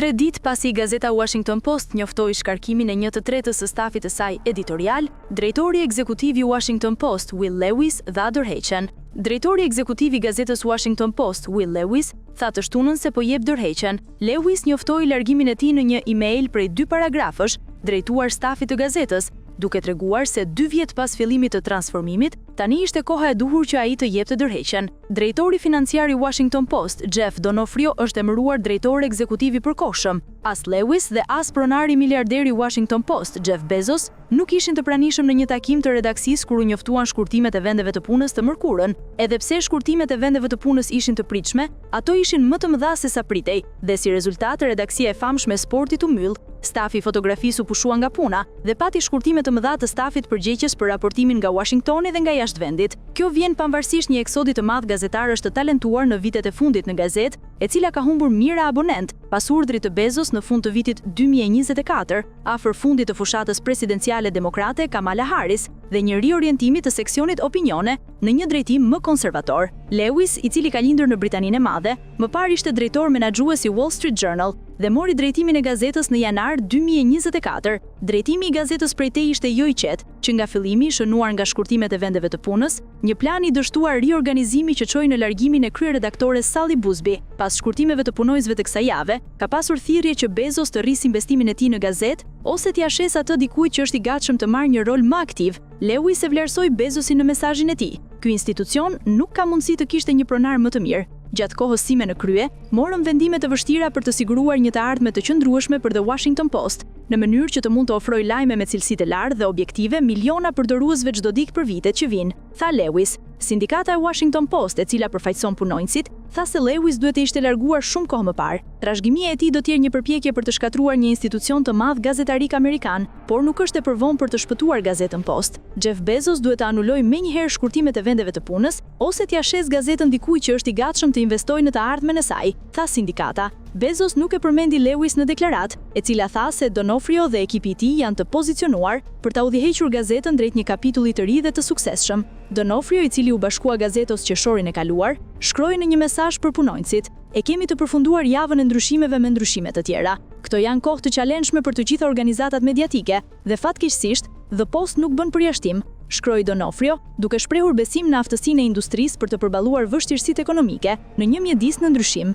3 ditë pasi gazeta Washington Post njoftoi shkarkimin e 1/3 së stafit të saj editorial, drejtori ekzekutiv i Washington Post, Will Lewis, dha dorëheqjen. Drejtori ekzekutiv i gazetës Washington Post, Will Lewis, tha të shtunën se po jep dorëheqjen. Lewis njoftoi largimin e tij në një email prej 2 paragrafësh, drejtuar stafit të gazetës, duke treguar se 2 vjet pas fillimit të transformimit, tani ishte koha e duhur që ai të jepte dorëheqjen. Drejtori financiar i Washington Post, Jeff Donofrio, është emëruar drejtor ekzekutiv i përkohshëm. As Lewis dhe as pronari miliarderi i Washington Post, Jeff Bezos, nuk ishin të pranishëm në një takim të redaksisë kur u njoftuan shkurtimet e vendeve të punës të mërkurën. Edhe pse shkurtimet e vendeve të punës ishin të pritshme, ato ishin më të mëdha se sa pritej, dhe si rezultat redaksia e famshme e sportit u mbyll. Stafi fotografisë u pushua nga puna dhe pati shkurtime të mëdha të stafit përgjegjës për raportimin nga Washingtoni dhe nga jashtë vendit. Kjo vjen pavarësisht një eksodi të madh gazetarësh të talentuar në vitet e fundit në gazetë, e cila ka humbur mijëra abonent pas urdhrit të Bezos në fund të vitit 2024, afër fundit të fushatës presidenciale demokrate Kamala Harris dhe një riorientimi të seksionit opinione në një drejtim më konservator. Lewis, i cili ka lindur në Britaninë e Madhe, më parë ishte drejtor menaxhues i Wall Street Journal dhe mori drejtimin e gazetës në janar 2024. Drejtimi i gazetës prej teje ishte jo i qetë, që nga fillimi shënuar nga shkurtimet e vendeve të punës, një plan i dështuar riorganizimi që çoi në largimin e kryeredaktores Sally Busby. Pas shkurtimeve të punojësve të kësaj jave, ka pasur thirrje që Bezos të rrisë investimin e tij në gazetë ose t'i ashes atë dikujt që është i gatshëm të marrë një rol më aktiv. Lewis e vlerësoi Bezosin në mesazhin e tij. Ky institucion nuk ka mundësi të kishte një pronar më të mirë. Gjatë kohës sime në krye, morëm vendime të vështira për të siguruar një të ardhme të qëndrueshme për The Washington Post, në mënyrë që të mund të ofroj lajme me cilësi të lartë dhe objektive miliona përdoruesve çdo ditë për vitet që vijnë, tha Lewis. Sindikata e Washington Post, e cila përfaqëson punonjësit, tha se Lewis duhet të ishte larguar shumë kohë më parë. Trashëgimia e tij do të jetë një përpjekje për të shkatruar një institucion të madh gazetarik amerikan, por nuk është e përvonë për të shpëtuar gazetën Post. Jeff Bezos duhet të anulojë menjëherë shkurtimet e vendeve të punës ose t'i ashes gazetën dikujt që është i gatshëm të investojë në të ardhmen e saj, tha sindikata. Bezos nuk e përmendi Lewis në deklaratë, e cila tha se Donofrio dhe ekipi i tij janë të pozicionuar për ta udhëhequr gazetën drejt një kapitulli të ri dhe të suksesshëm. Donofrio, i cili u bashkua gazetos qershorin e kaluar, shkroi në një mesazh për punonjësit: "E kemi të përfunduar javën e ndryshimeve me ndryshime të tjera. Këto janë kohë të çalendshme për të gjitha organizatat mediatike dhe fatkeqësisht, The Post nuk bën përjashtim", shkroi Donofrio, duke shprehur besim në aftësinë e industrisë për të përballuar vështirësitë ekonomike në një mjedis në ndryshim.